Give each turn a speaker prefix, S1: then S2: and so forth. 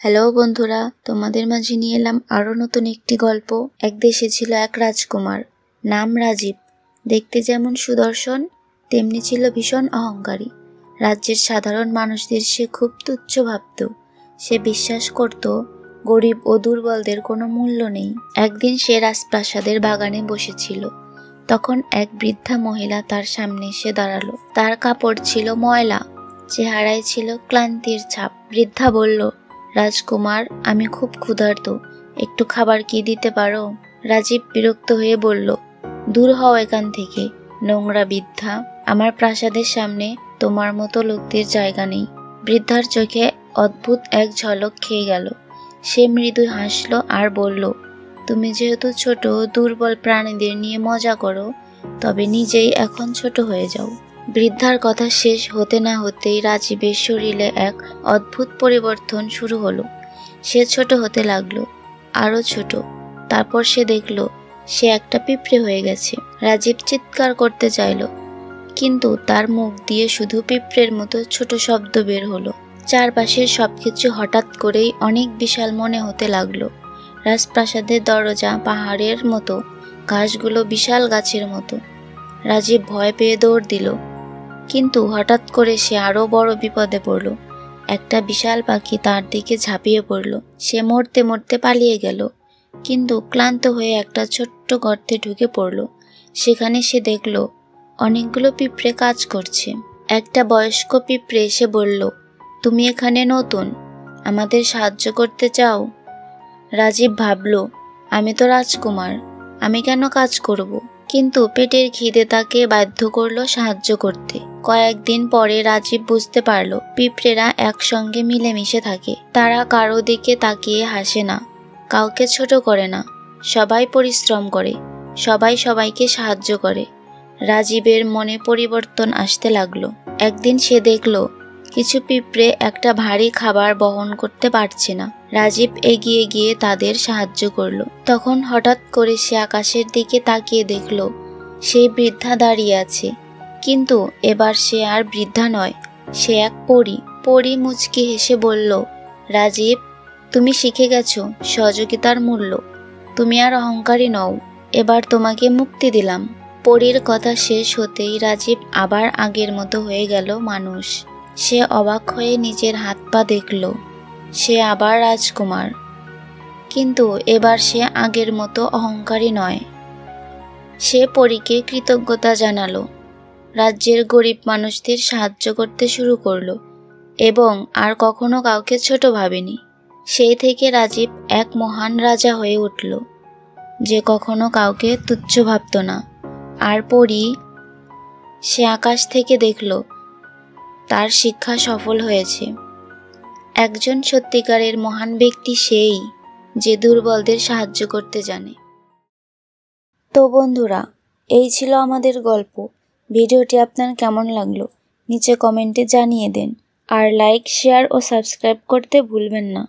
S1: Hello বন্ধুরা, তোমাদের মাঝে নিয়ে এলাম আরও নতুন একটি গল্প। এক দেশে ছিল এক রাজকুমার, নাম রাজীব। দেখতে যেমন সুদর্শন, তেমনি ছিল ভীষণ অহংকারী। রাজ্যের সাধারণ মানুষদের সে খুব তুচ্ছ ভাবত। সে বিশ্বাস করত গরিব ও দুর্বলদের কোনো মূল্য নেই। একদিন সে রাজপ্রাসাদের বাগানে বসেছিল। তখন এক বৃদ্ধা মহিলা তার সামনে এসে দাঁড়ালো। তার কাপড় ছিল ময়লা, চেহারায় ছিল ক্লান্তির ছাপ। বৃদ্ধা বলল, রাজকুমার, আমি খুব ক্ষুধার্ত, একটু খাবার কি দিতে পারো? রাজীব বিরক্ত হয়ে বলল, দূর হও এখান থেকে, নোংরা বৃদ্ধা। আমার প্রাসাদের সামনে তোমার মতো লোকদের জায়গা নেই। বৃদ্ধার চোখে অদ্ভুত এক ঝলক খেয়ে গেল। সে মৃদু হাসল আর বলল, তুমি যেহেতু ছোট দুর্বল প্রাণীদের নিয়ে মজা করো, তবে নিজেই এখন ছোট হয়ে যাও। বৃদ্ধার কথা শেষ হতে না হতেই রাজীবের শরীরে এক অদ্ভুত পরিবর্তন শুরু হলো। সে ছোট হতে লাগলো, আরো ছোট। তারপর সে দেখল সে একটা পিঁপড়ে হয়ে গেছে। রাজীব চিৎকার করতে চাইল, কিন্তু তার মুখ দিয়ে শুধু পিঁপড়ের মতো ছোট শব্দ বের হলো। চারপাশের সবকিছু হঠাৎ করেই অনেক বিশাল মনে হতে লাগলো। রাজপ্রাসাদের দরজা পাহাড়ের মতো, ঘাসগুলো বিশাল গাছের মতো। রাজীব ভয় পেয়ে দৌড় দিল, কিন্তু হঠাৎ করে সে আরো বড় বিপদে পড়ল। একটা বিশাল পাখি তার দিকে ঝাঁপিয়ে পড়ল। সে মরতে মরতে পালিয়ে গেল, কিন্তু ক্লান্ত হয়ে একটা ছোট্ট গর্তে ঢুকে পড়ল। সেখানে সে দেখল অনেকগুলো পিঁপড়ে কাজ করছে। একটা বয়স্ক পিঁপড়ে এসে বলল, তুমি এখানে নতুন, আমাদের সাহায্য করতে চাও? রাজীব ভাবল, আমি তো রাজকুমার, আমি কেন কাজ করব? কিন্তু পেটের খিদে তাকে বাধ্য করলো সাহায্য করতে। কয়েকদিন পরে রাজীব বুঝতে পারল পিঁপড়েরা একসঙ্গে মিলেমিশে থাকে। তারা কারো দিকে তাকিয়ে হাসে না, কাউকে ছোট করে না, সবাই পরিশ্রম করে, সবাই সবাইকে সাহায্য করে। রাজীবের মনে পরিবর্তন আসতে লাগলো। একদিন সে দেখল কিছু পিঁপড়ে একটা ভারী খাবার বহন করতে পারছে না। রাজীব এগিয়ে গিয়ে তাদের সাহায্য করলো। তখন হঠাৎ করে সে আকাশের দিকে তাকিয়ে দেখল সেই বৃদ্ধা দাঁড়িয়ে আছে। কিন্তু এবার সে আর বৃদ্ধা নয়, সে এক পরী। পরী মুচকি হেসে বলল, রাজীব, তুমি শিখে গেছো সহযোগিতার মূল্য। তুমি আর অহংকারী নও, এবার তোমাকে মুক্তি দিলাম। পরীর কথা শেষ হতেই রাজীব আবার আগের মতো হয়ে গেল মানুষ। সে অবাক হয়ে নিজের হাত পা দেখল, সে আবার রাজকুমার। কিন্তু এবার সে আগের মতো অহংকারী নয়। সে পরীকে কৃতজ্ঞতা জানালো, রাজ্যের গরিব মানুষদের সাহায্য করতে শুরু করলো এবং আর কখনো কাউকে ছোট ভাবেনি। সেই থেকে রাজীব এক মহান রাজা হয়ে উঠল, যে কখনো কাউকে তুচ্ছ ভাবত না। আর পরী, সে আকাশ থেকে দেখল তার শিক্ষা সফল হয়েছে। একজন সত্যিকারের মহান ব্যক্তি সেই, যে দুর্বলদের সাহায্য করতে জানে। তো বন্ধুরা, এই ছিল আমাদের গল্প। ভিডিওটি আপনার কেমন লাগলো নিচে কমেন্টে জানিয়ে দেন, আর লাইক, শেয়ার ও সাবস্ক্রাইব করতে ভুলবেন না।